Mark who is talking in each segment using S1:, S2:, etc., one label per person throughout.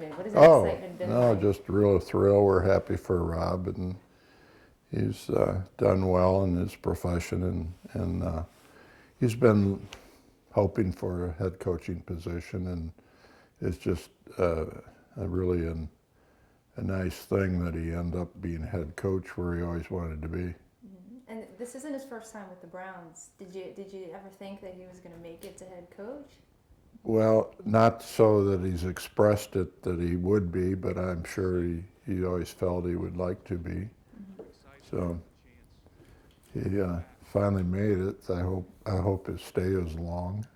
S1: excitement? What has that excitement been
S2: no,
S1: like?
S2: just a real thrill. We're happy for Rob, and he's done well in his profession, and he's been hoping for a head coaching position, and it's just a really a nice thing that he ended up being head coach where he always wanted to be.
S1: And this isn't his first time with the Browns. Did you ever think that he was going to make it to head coach?
S2: Well, not so that he's expressed it that he would be, but I'm sure he always felt he would like to be. So he finally made it. I hope his stay is long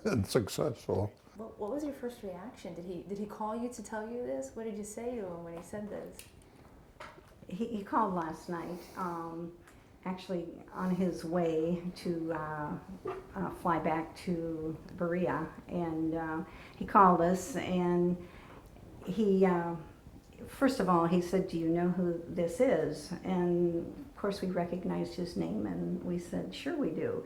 S2: and successful.
S1: What was your first reaction? Did he call you to tell you this? What did you say to him when he said this?
S3: He called last night, actually on his way to fly back to Berea, and he called us, and he, first of all, he said, "Do you know who this is?" And of course we recognized his name, and we said, "Sure we do."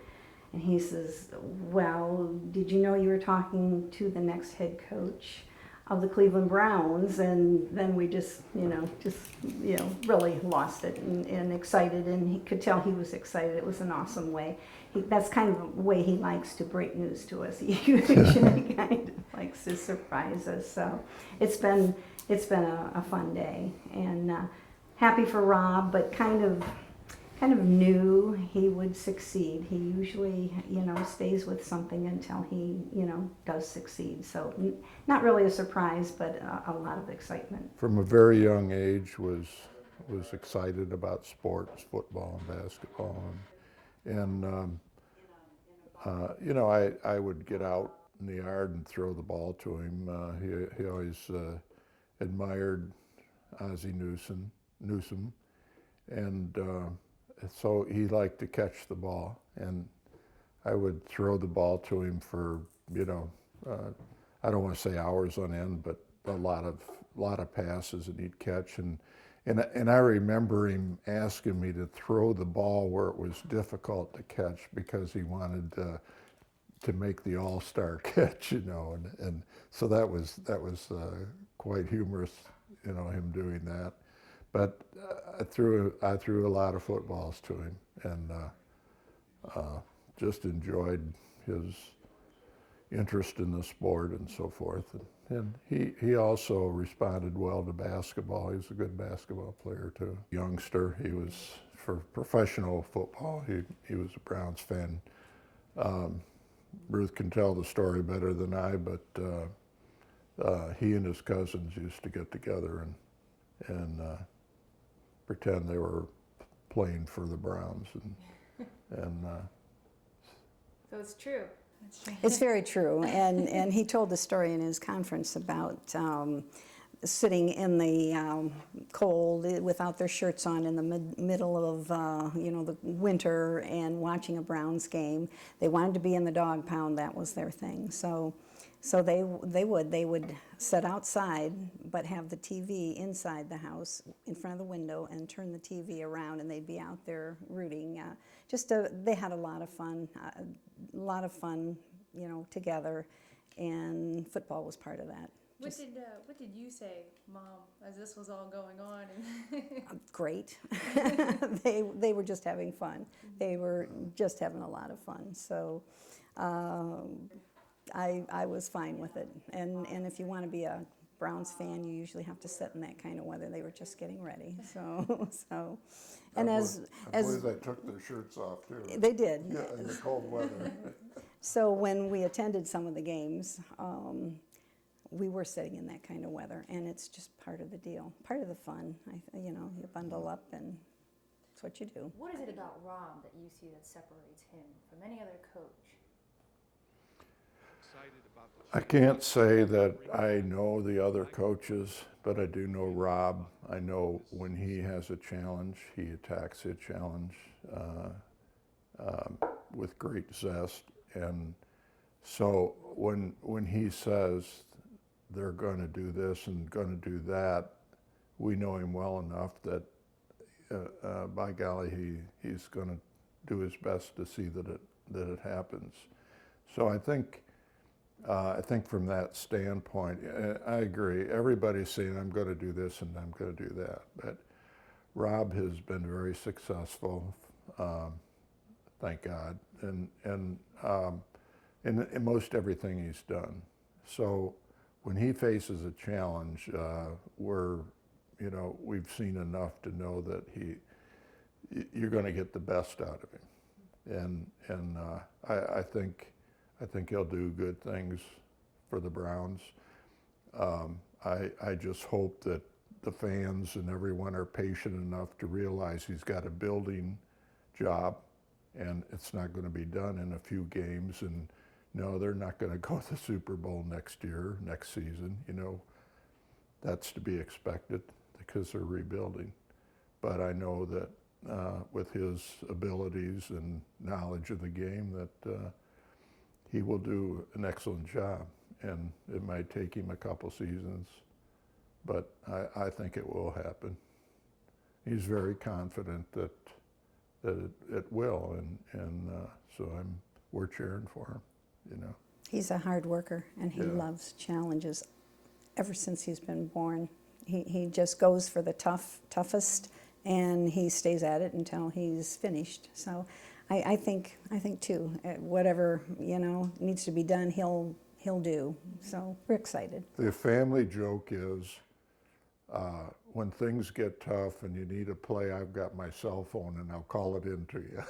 S3: And he says, "Well, did you know you were talking to the next head coach of the Cleveland Browns?" And then we just really lost it and excited, and he could tell he was excited. It was an awesome way. That's kind of the way he likes to break news to us. He usually kind of likes to surprise us. So it's been a fun day, and happy for Rob, but kind of knew he would succeed. He usually, stays with something until he, does succeed. So not really a surprise, but a lot of excitement.
S2: From a very young age, was excited about sports, football and basketball, and I would get out in the yard and throw the ball to him. He always admired Ozzie Newsome, and so he liked to catch the ball, and I would throw the ball to him for I don't want to say hours on end, but a lot of passes, and he'd catch, and I remember him asking me to throw the ball where it was difficult to catch because he wanted to make the all-star catch, and so that was quite humorous, him doing that. But I threw a lot of footballs to him, and just enjoyed his interest in the sport and so forth. And he also responded well to basketball. He was a good basketball player too. Youngster, he was, for professional football, he was a Browns fan. Ruth can tell the story better than I, but he and his cousins used to get together and pretend they were playing for the Browns, and
S1: So it's true.
S3: It's very true, and he told the story in his conference about sitting in the cold without their shirts on in the middle of the winter and watching a Browns game. They wanted to be in the dog pound. That was their thing. So they would sit outside, but have the TV inside the house in front of the window and turn the TV around, and they'd be out there rooting. They had a lot of fun, together, and football was part of that.
S1: What did you say, Mom, as this was all going on?
S3: Great. They were just having fun. They were just having a lot of fun. So I was fine with it. And if you want to be a Browns fan, you usually have to sit in that kind of weather. They were just getting ready. So and
S2: I believe they took their shirts off too.
S3: They did.
S2: Yeah, in the cold weather.
S3: So when we attended some of the games, we were sitting in that kind of weather, and it's just part of the deal, part of the fun. You bundle up, and it's what you do.
S1: What is it about Rob that you see that separates him from any other coach?
S2: I can't say that I know the other coaches, but I do know Rob. I know when he has a challenge, he attacks a challenge with great zest. And so when he says they're going to do this and going to do that, we know him well enough that by golly, he's going to do his best to see that it happens. So I think I think from that standpoint, I agree. Everybody's saying, I'm going to do this and I'm going to do that. But Rob has been very successful, thank God, in most everything he's done. So when he faces a challenge, we've seen enough to know that you're going to get the best out of him. And I think he'll do good things for the Browns. I just hope that the fans and everyone are patient enough to realize he's got a building job, and it's not going to be done in a few games. And no, they're not going to go to the Super Bowl next season. That's to be expected because they're rebuilding. But I know that with his abilities and knowledge of the game, that he will do an excellent job. And it might take him a couple seasons, but I think it will happen. He's very confident that it will, and so we're cheering for him.
S3: He's a hard worker, and he
S2: Yeah.
S3: loves challenges ever since he's been born. He just goes for the toughest, and he stays at it until he's finished. So I think too, whatever needs to be done, he'll do. So we're excited.
S2: The family joke is, when things get tough and you need a play, I've got my cell phone and I'll call it in to you.